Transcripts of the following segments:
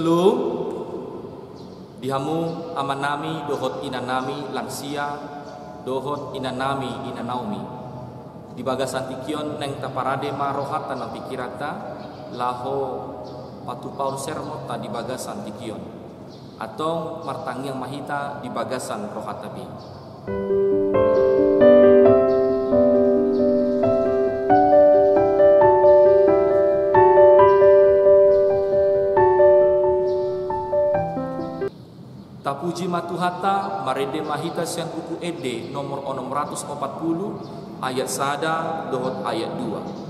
Sebelum dihamu amanami dohot inanami lansia dohot inanami inanaumi di bagasan tikion neng taparade marohata na pikirata laho patupaun sermota di bagasan tikion atau martangiang mahita di bagasan rohatabi. Tapuji matuhata marede mahita sian buku ede nomor 640 ayat sada dohot ayat 2.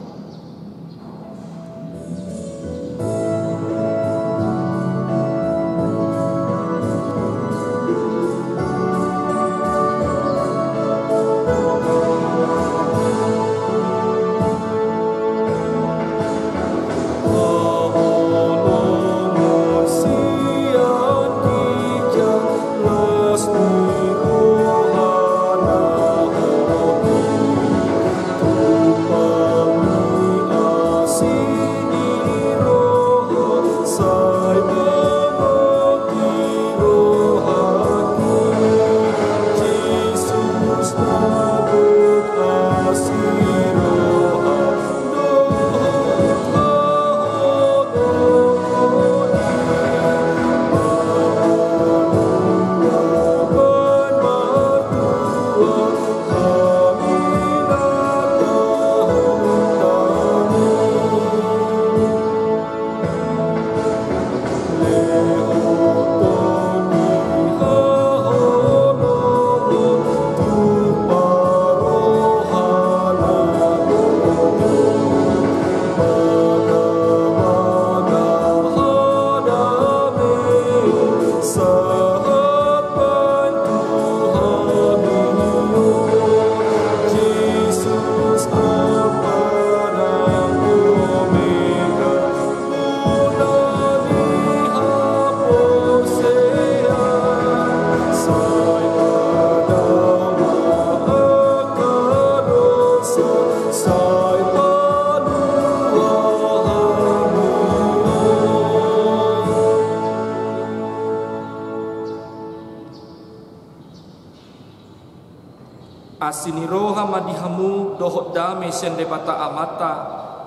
Asiniroha madihamu dohot dame sian debata amata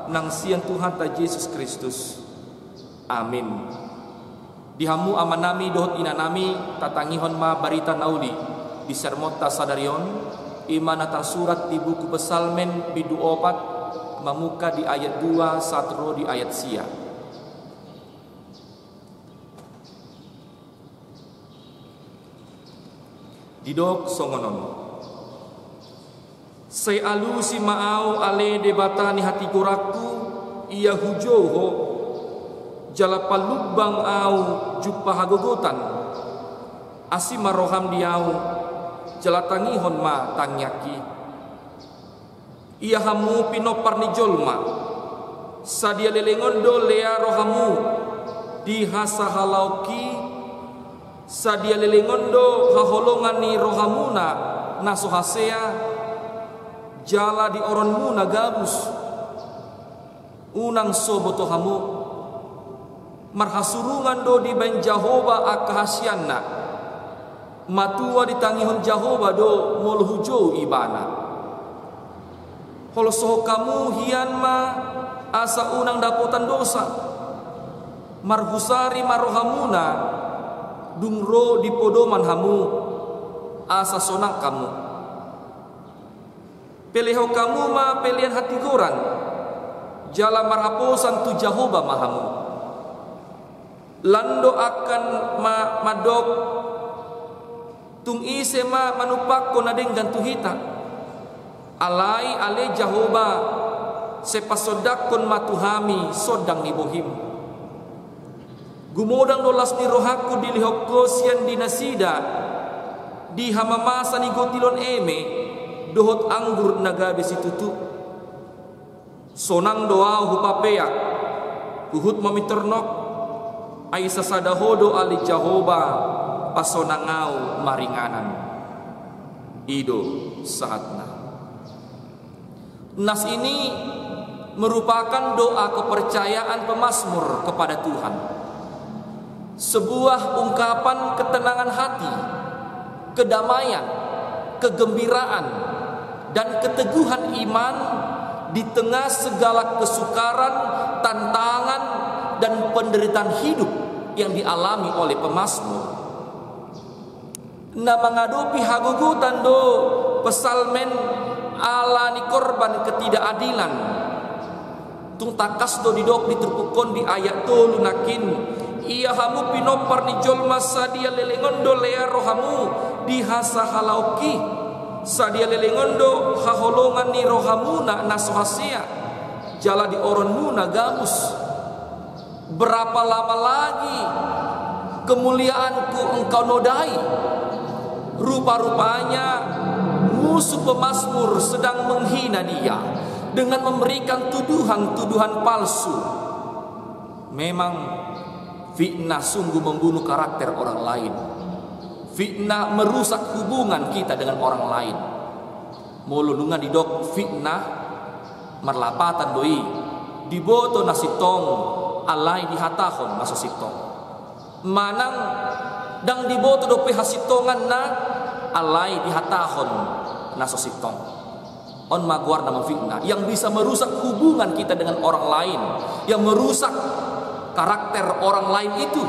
nang sian Tuhan ta Yesus Kristus. Amin. Dihamu amanami dohot inanami tatangihon ma barita nauli di sermota sadarion imanata surat di buku pesalmen bidu opat mamuka di ayat 2 satro di ayat sia. Didok songonon. Say alu si maau ale debata ni hati kuraku ia hujoho jalapalubang au jupa hagogotan asima roham diau jalatangihon ma tangyaki ia hamu pinopar ni jolma sadia lelengondo lea rohamu di hasahalauki sadia lelengondo haholongan ni rohamuna nasuhasea jala di oronmu nagabus unang soboto hamu marhasurungan do di ben Jehova akahasyanna matua di tangihon Jehova do molhujo ibana holosoho kamu hian ma asa unang daputan dosa marhusari marohamuna dungro di podoman hamu asa sonang kamu peleho kamu ma pelian hati goran jala marhaposan tu Jehova mahamu lando akan madok tung ise ma manupakko na denggan tuhita alai ale Jehova sepasodakon matuhami sodang ni bohim gumodang dolas ni rohaku dilihokko sian dinasida di hamamasa ni gotilon eme dohot anggur nagabe situtu sonang doa hupapeak uhut mamiternok aisa sadahodo ali Jehova pasonangau maringanan ido saatna. Nas ini merupakan doa kepercayaan pemazmur kepada Tuhan. sebuah ungkapan ketenangan hati, kedamaian, kegembiraan, dan keteguhan iman di tengah segala kesukaran, tantangan, dan penderitaan hidup yang dialami oleh pemazmur. Na menghadapi hagugutan do pesalmen alani korban ketidakadilan. Tung takas do didok diterpukon di ayat do lunakin. Ia hamu pinopar ni jolma sadia lelengondo lea rohamu dihasa halauki. Sadia lelengondo haholongan ni rohamu na nasohasia. Jala di oronmu na gamus. Berapa lama lagi kemuliaanku engkau nodai? Rupa-rupanya musuh pemazmur sedang menghina dia dengan memberikan tuduhan-tuduhan palsu. Memang fitnah sungguh membunuh karakter orang lain. Fitnah merusak hubungan kita dengan orang lain. Molunungan didok fitnah merlapatan doi diboto nasitong alai dihatahon masuk sitong. Manang dang diboto dope hasitongan na alai dihatahon naso sitong. On maguar nama fitnah yang bisa merusak hubungan kita dengan orang lain, yang merusak karakter orang lain itu.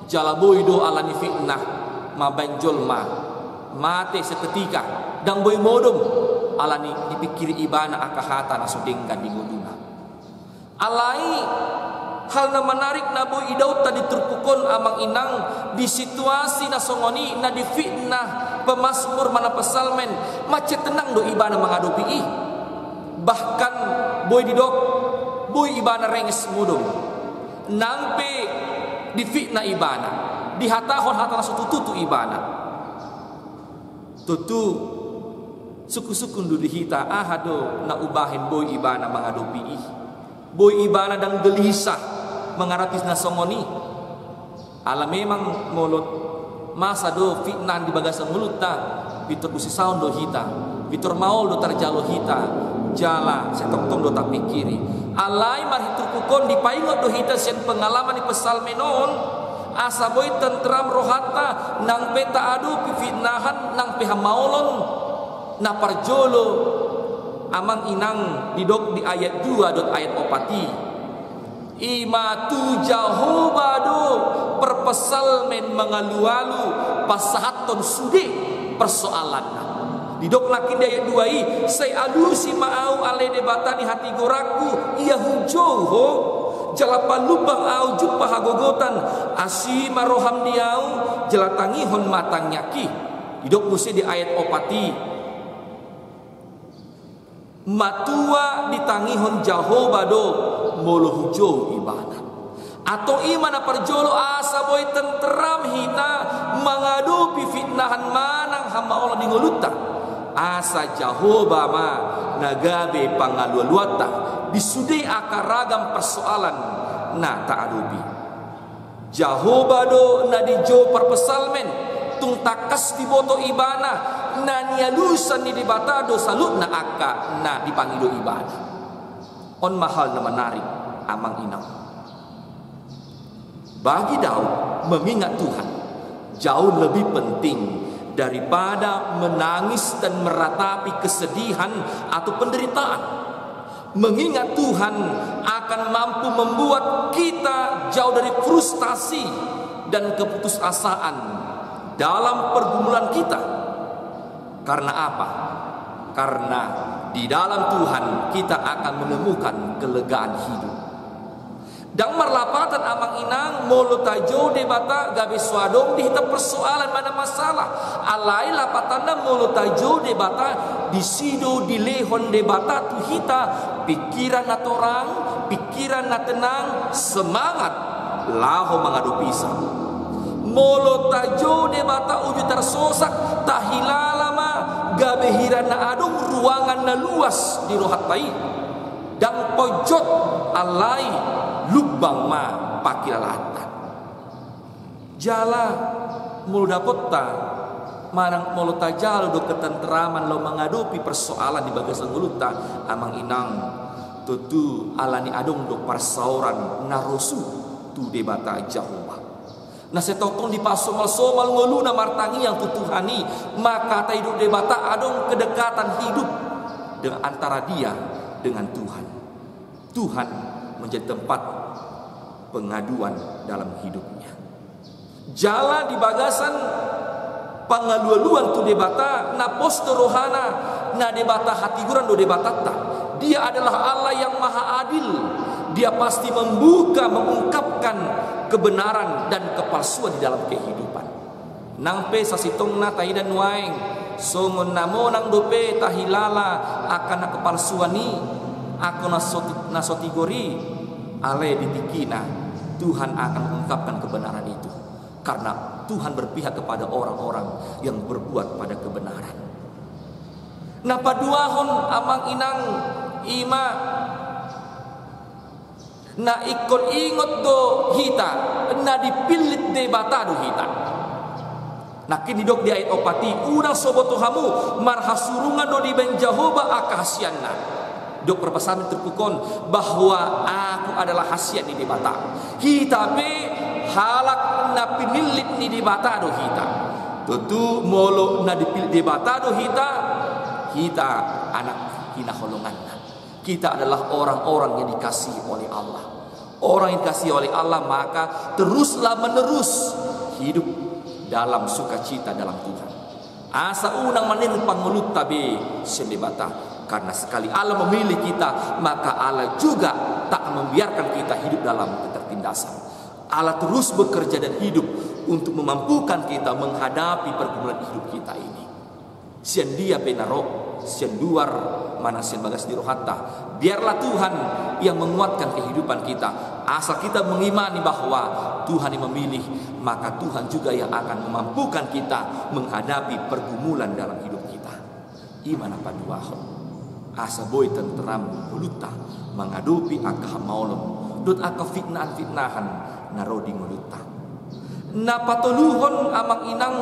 Jalaboido alani fitnah mabanjol mate seketika dang boy modom alani dipikiri ibana akahata naso denggan di nguduna. Alai hal na menarik na boy idaw tadi terpukon amang inang di situasi na songoni na di fitnah pemazmur mana pesalmen macet tenang do ibana menghadapi i. Bahkan boy didok boy ibana renges mudum nampe di fitnah ibana dihatahon hatana sututu ibana tutu suku-suku ndu dihita ahado na ubahin boy ibana menghadapi i. Boy ibana dang gelisah mengarapis nasongoni. Ala memang mulut masa do fitnah di bagasa mulut ta bitur busi saun do hita bitur maul do tarjalo hita jala setong do tak pikiri alai marhitur kukon di paingot do hita sen pengalaman di pesal menon asa boy tentram rohata nang peta adu fitnahan nang peha maulon na parjolo amang inang didok di ayat 2 dot ayat opati ima tu jahobado perpesalmen mengalu-alu pasahaton sude persoalan didok lakin di ayat 2 i saya alusi maau ale debata di hati goraku ia hujoho jalapa lubang au jumpa hagogotan asi maroham diau jelatangi hon matang nyaki didok musi di ayat opati matua ditangihon jahobado molo hujo ibana atau imana perjolo asa boy tenteram hita mengadupi fitnahan manang hamba Allah dingoluta asa jahoba ma nagabe pangalualuata disudai akar ragam persoalan na ta'adubi jahobado na dijo perpesalmen tung takas diboto ibana na nialusan ni dibatado salut na aka na dipangido ibana on mahal na menarik amang inang bagi Daud mengingat Tuhan jauh lebih penting daripada menangis dan meratapi kesedihan atau penderitaan. Mengingat Tuhan akan mampu membuat kita jauh dari frustasi dan keputusasaan dalam pergumulan kita. Karena apa? Karena di dalam Tuhan kita akan menemukan kelegaan hidup. Dan merlapatan amang inang molo tajo debata gabe swadong dihita persoalan mana masalah. Alai lapatanda molo tajo debata disido dilehon debata tuhita pikiran na torang, pikiran na tenang, semangat laho mengadupisa. Molo tajo debata uju tersosak tahilalama gabe hiran na adung ruangan na luas di rohat pai. Dan pojok alai lubang ma pakilalatan jala mulu dapota marang mulu tajal do ketenteraman lo mengadupi persoalan di bagasan guluta amang inang tutu alani adong do persauran narosu tu debata Jehovah Na setokong di pasomal-somal ngoluna martangi yang tutuhani, maka ta hidup debata adong kedekatan hidup dengan antara dia dengan Tuhan. Tuhan menjadi tempat pengaduan dalam hidupnya. Jalan di bagasan pangalualuan tu debata na posto rohana na debata hatiguran do debata ta. Dia adalah Allah yang maha adil. Dia pasti membuka, mengungkapkan kebenaran dan kepalsuan di dalam kehidupan. Nang pe sasitong na tahidan waeng songon namo nang dope tahilala akan kepalsuan ni aku nasotigori ale ditikina. Tuhan akan mengungkapkan kebenaran itu karena Tuhan berpihak kepada orang-orang yang berbuat pada kebenaran. Napa duahon amang inang ima na ikon ingot do hita na dipilit debata do hita. Nakin didok di ayat opati unang soboto hamu marhasurungan do di ben Jehovah akasianna. Dok perpesan terpukon bahwa aku adalah hasiat di debata. Hita be halak na pinilit ni debata do hita. Tentu molo na dipilit debata do hita. Kita anak hinaholongan. Kita adalah orang-orang yang dikasihi oleh Allah. Orang yang dikasihi oleh Allah maka teruslah menerus hidup dalam sukacita dalam Tuhan. Asa unang manir pangulut tabe sendebata. Karena sekali Allah memilih kita, maka Allah juga tak membiarkan kita hidup dalam ketertindasan. Allah terus bekerja dan hidup untuk memampukan kita menghadapi pergumulan hidup kita ini. Sian dia penaro, sian duar mana sian bagas di rohata. Biarlah Tuhan yang menguatkan kehidupan kita. Asal kita mengimani bahwa Tuhan yang memilih, maka Tuhan juga yang akan memampukan kita menghadapi pergumulan dalam hidup kita. Iman apa duahon. Asa boy tenteram muluta mengadupi akah maulon dot akah fitnahan narodi muluta. Na patuluhon amang inang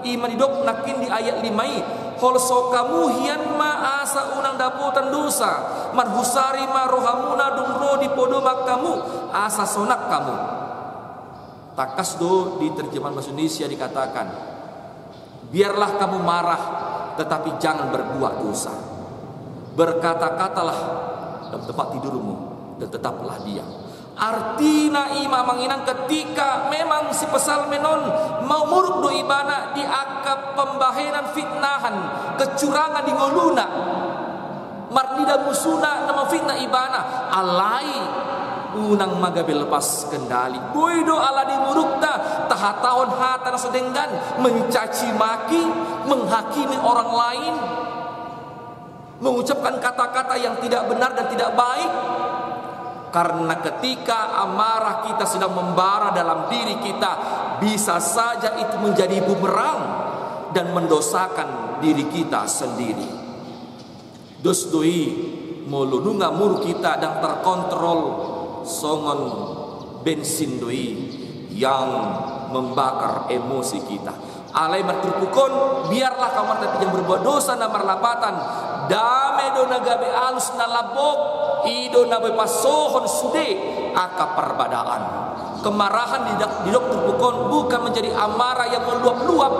iman idok nakin di ayat 5 holso kamu hian ma asa unang daputan dosa marhusari ma rohamuna dumro di podo kamu asa sonak kamu. Takas do di terjemahan bahasa Indonesia dikatakan biarlah kamu marah tetapi jangan berbuat dosa. Berkata-katalah dalam tempat tidurmu dan tetaplah diam. Artina ima manginang ketika memang si pesal menon mau muruk do ibana diakap pembaheran fitnahan kecurangan di ngoluna marnida musuna nama fitnah ibana alai unang magabe lepas kendali boydo ala di murukta tahatahon hatan sedenggan mencaci maki menghakimi orang lain mengucapkan kata-kata yang tidak benar dan tidak baik. Karena ketika amarah kita sedang membara dalam diri kita, bisa saja itu menjadi bumerang dan mendosakan diri kita sendiri. Dos doi molununga muru kita dan terkontrol songon bensin doi yang membakar emosi kita. Alai terpukon biarlah kamar tapi yang berbuat dosa na marlapatan dame do nagabe alus na labok ido na pasohon sude aka perbadaan. Kemarahan di dok terpukon bukan menjadi amarah yang meluap-luap,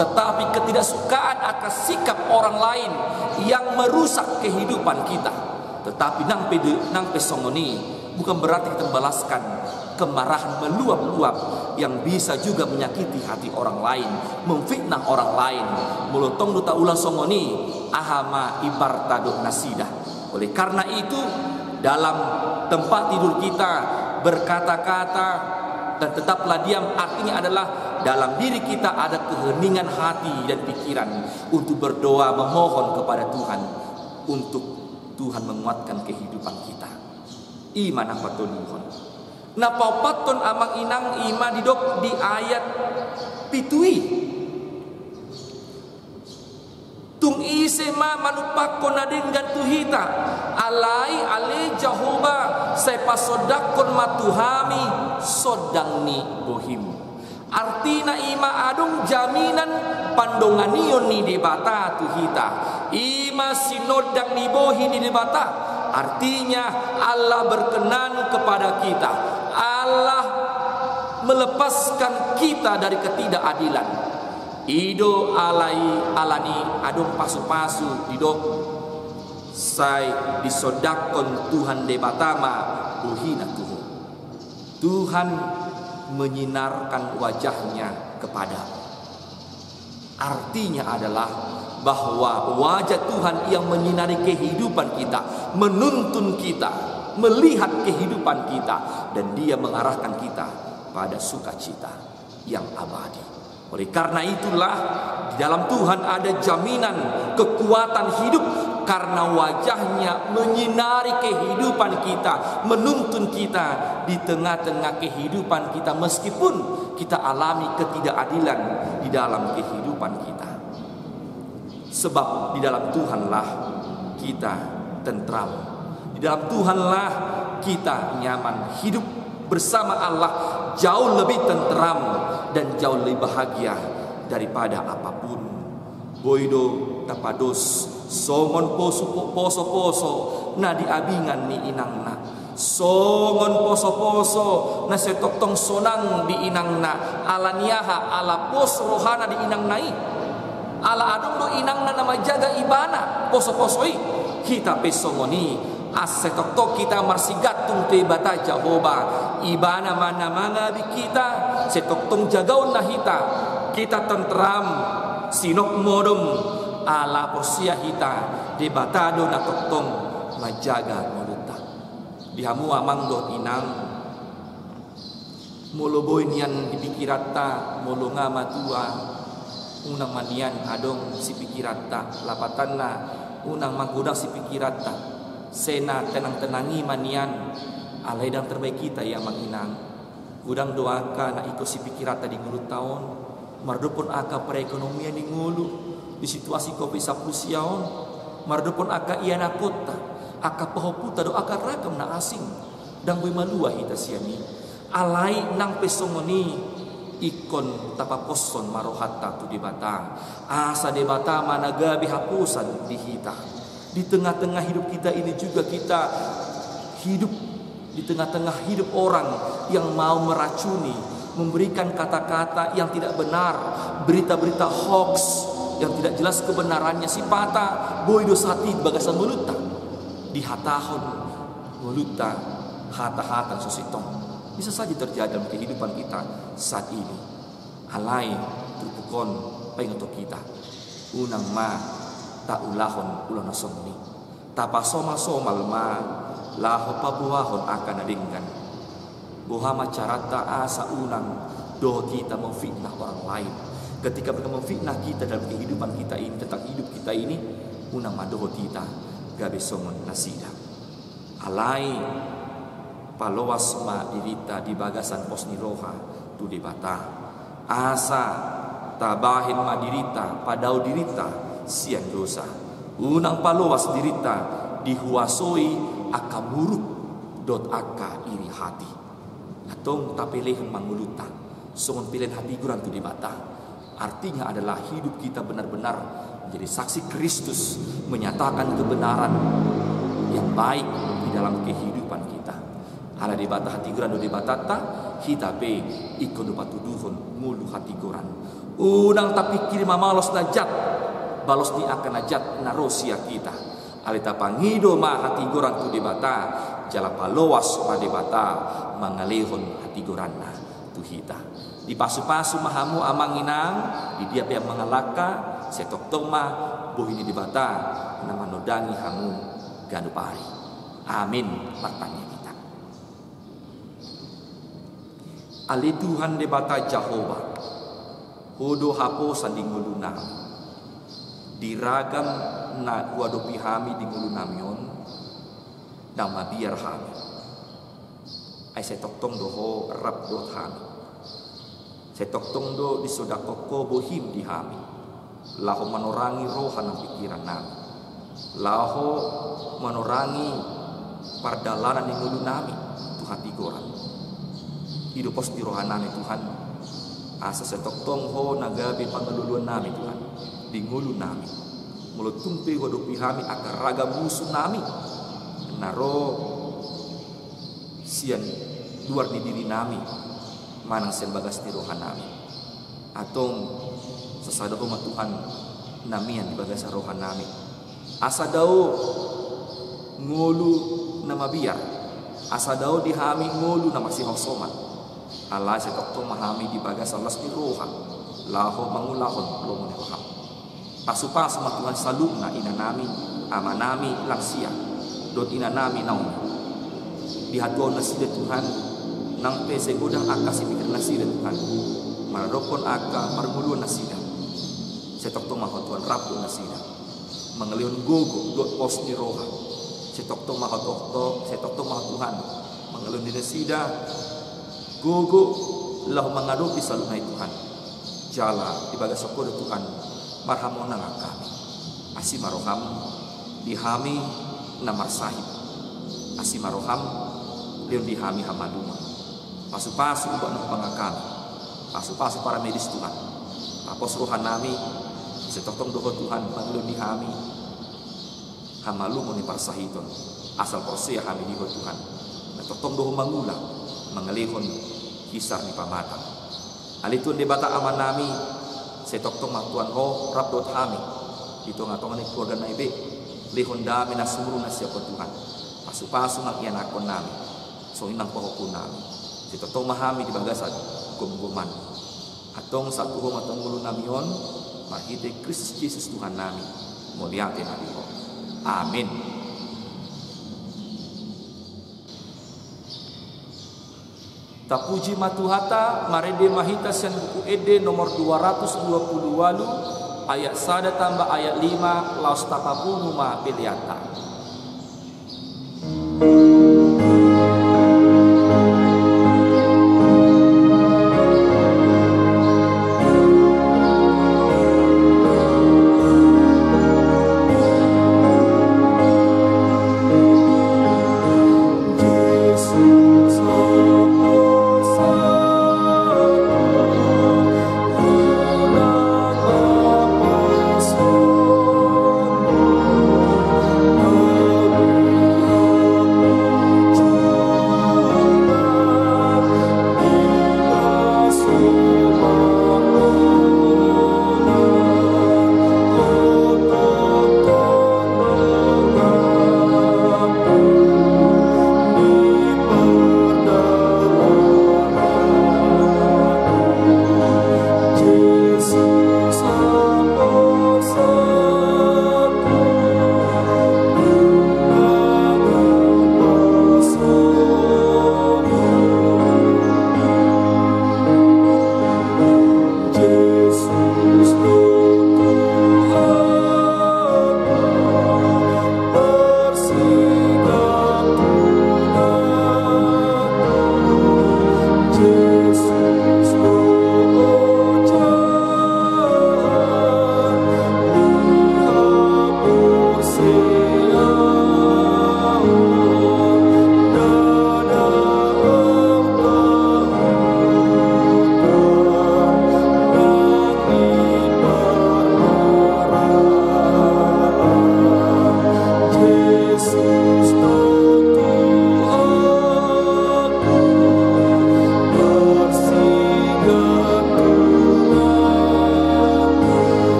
tetapi ketidaksukaan akan sikap orang lain yang merusak kehidupan kita. Tetapi nang pesongoni bukan berarti kita membalaskan kemarahan meluap-luap yang bisa juga menyakiti hati orang lain, memfitnah orang lain. Mulutong duta ulang songoni ahama ibartaduk nasidah. Oleh karena itu dalam tempat tidur kita berkata-kata dan tetaplah diam artinya adalah dalam diri kita ada keheningan hati dan pikiran untuk berdoa memohon kepada Tuhan untuk Tuhan menguatkan kehidupan kita. Iman apa tunuhon. Na paupaton amang inang ima didok di ayat pitui. Tung ise ma manupakon na dengan tuhita. Alai ale Jehovah saya pasodakon matuhami sodangni bohim. Artina ima adung jaminan pandonganion ni debata tuhita. Ima sinodang ni bohi ni debata. Artinya Allah berkenan kepada kita. Allah melepaskan kita dari ketidakadilan. Ido alani adong pasu-pasu didok sai disodakon Tuhan debatama buhina Tuhan. Tuhan menyinarkan wajahnya kepadamu. Artinya adalah bahwa wajah Tuhan yang menyinari kehidupan kita, menuntun kita, melihat kehidupan kita, dan Dia mengarahkan kita pada sukacita yang abadi. Oleh karena itulah di dalam Tuhan ada jaminan kekuatan hidup, karena wajahnya menyinari kehidupan kita, menuntun kita di tengah-tengah kehidupan kita, meskipun kita alami ketidakadilan di dalam kehidupan kita. Sebab di dalam Tuhanlah kita tentram, di dalam Tuhanlah kita nyaman. Hidup bersama Allah jauh lebih tentram dan jauh lebih bahagia daripada apapun. Boido tapados songon poso na diabingan ni inangna, songon poso na setoktong sonang di inangna, alaniaha ala pos rohana di inangnai, ala adong do inangna nama jaga ibana poso-posoi kita pesongoni asetoktok kita marsigatung te bata Jehovah ibana mana manga bi kita setoktong jagaon nahita kita tentram sinok modom ala porsia hita de batado na toktong majaga muluta dihamu amang do inang moloboy nian dipikirata molo ngama tua unang manian adong si pikirata lapatan na unang magudang si pikirata sena tenang-tenangi manian alay dan terbaik kita yang manginang gudang doaka na iko si pikirata di ngulu taon mardupon aka perekonomian di ngulu di situasi kopi saplusiaon mardupon aka iya na kota aka pahoputa do aka rakam na asing dan boy malua hita siani alay nang pesongoni ikon tapaposon marohata tu di bata asa di bata managabi hapusan di hita. Di tengah-tengah hidup kita ini juga kita hidup di tengah-tengah hidup orang yang mau meracuni, memberikan kata-kata yang tidak benar, berita-berita hoax yang tidak jelas kebenarannya. Si pata boy dosati bagasan muluta di hatahon muluta hata-hatan susitong bisa saja terjadi dalam kehidupan kita saat ini. Alai terpukon pengen untuk kita unang ma tak ulahon ulo nasomni tapa somal ma laho pabuahon akan adingkan buha macarata asa unang doh kita memfitnah orang lain. Ketika mereka memfitnah kita dalam kehidupan kita ini, tentang hidup kita ini, unang madoh kita gabe somon nasida alai palowas ma dirita di bagasan pos niroha tu debata asa tabahin ma dirita padau dirita sian dosa unang palowas dirita dihuasoi aka muruk dot aka iri hati atong tapelehan manguluta songon pilihan hati guran tu dibata. Artinya adalah hidup kita benar-benar menjadi saksi Kristus, menyatakan kebenaran yang baik di dalam kehidupan kita. Ala dibata hati guran do dibatata kita pe ikon do patuduhon mulu hati guran unang tapikir mamalos najat balos di akan ajat narosia kita alita pangido ma hati goran tu debata jala palowas ma debata mangalehon hati goranna tu hita di pasu-pasu mahamu amanginang di dia yang mengalaka setoktong ma bohini debata nama nodangi hamu gandu pari amin martanya kita ali Tuhan debata Jehovah hodo hapo sanding ngulunang diragam na wadopi hami di ngulu namion dan mabiar hami ay setoktong doho rap dot hami setoktong do di sodakoko bohim di hami laho manorangi rohan ng pikiran nami laho manorangi pardalanan di ngulu nami tu hati goran hidup pos di rohan nami Tuhan asa setoktong ho nagabi pangaluluan nami Tuhan di ngulu nami mulut tumpi wadupi hami akan raga musuh nami naro sian luar di diri nami manang sen bagas ni rohan nami atong sasadaw matuhan namian di bagas sa rohan nami asa daw ngulu na mabiar asa daw dihami ngulu na masihosoman ala sa tokto mahami di bagas alas ni rohan laho mangulahon lomo ni rohan pasu-pasu matuhan saluk na ina nami ama nami laksia dot ina nami naon dihatuan na sila Tuhan nang pese godang aka si pikir na sila Tuhan maradopon aka marmuluan na sila setok to mahotuan rapo na sila mangalion gogo dot pos ni roha setok to mahotuhan mangalion ni sila gogo lah mangadopi salunay Tuhan jala ibaga sokod Tuhan marhamon na nga kami asi maroham dihami na marsahib asi maroham leon dihami hamaduma pasu-pasu ubak ng pangakam pasu-pasu para medis Tuhan tapos rohan nami setotong doho Tuhan pagleon dihami hamalumo ni parsahiton asal porsiya kami diho Tuhan natotong doho mangula mangalihon kisar ni pamatang alitun di bata aman nami setotong matuan ho rabdot hami dito nga tong ni keluarga na ibe lihon dami na sumuro na siya po Tuhan pasu-pasu ng iyanakon nami so inang pahukun nami dito tong mahami di bagasan gumguman atong sa tuhong atong mulo nami yon mahite Kristus Jesus Tuhan nami muliate na diho amin. Tapuji matuhata marede mahita sen buku ede nomor 228 ayat 1 tambah ayat 5 laos tapapunu ma piliata.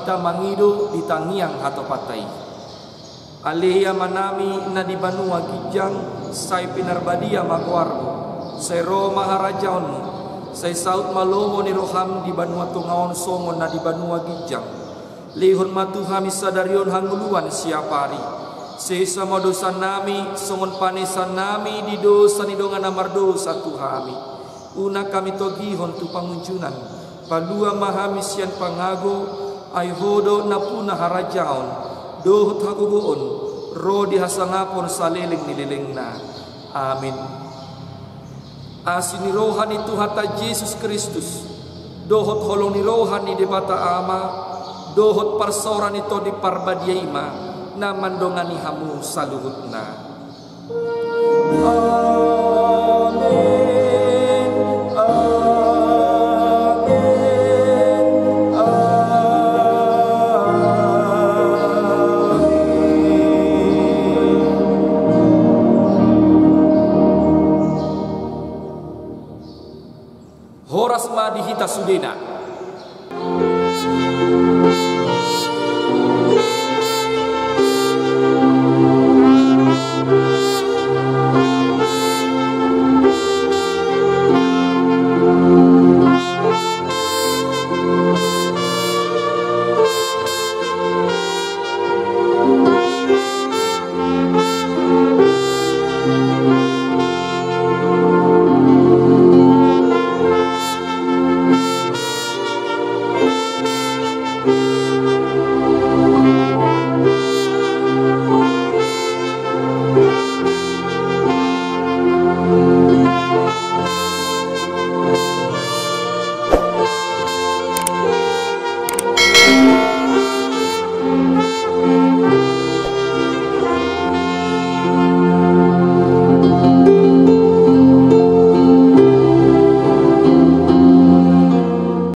mahita mangido di tangiang hato patay. Aleya manami na di banua gijang say pinarbadia magwarmo. Say Roma harajaon mo. Say saut malomo ni roham di banua tungaon songon na di banua gijang. Lihon matuhami sadarion hanguluan siapari. Say sama dosa nami songon panesan nami di dosa ni dongan amar dosa tuhami. Una kami togihon tu pangunjunan. Palua mahami sian pangago ay hodo na puna harajaon. Dohot hagugoon, ro di hasangapon sa liling nililing na. Amin. Asinirohan ni Tuhata Jesus Kristus, dohot holong ni rohan ni debata ama, dohot parsoran ito di parbadiyaima, na mandongan ni hamu sa luhut na. Amen. di hita sudena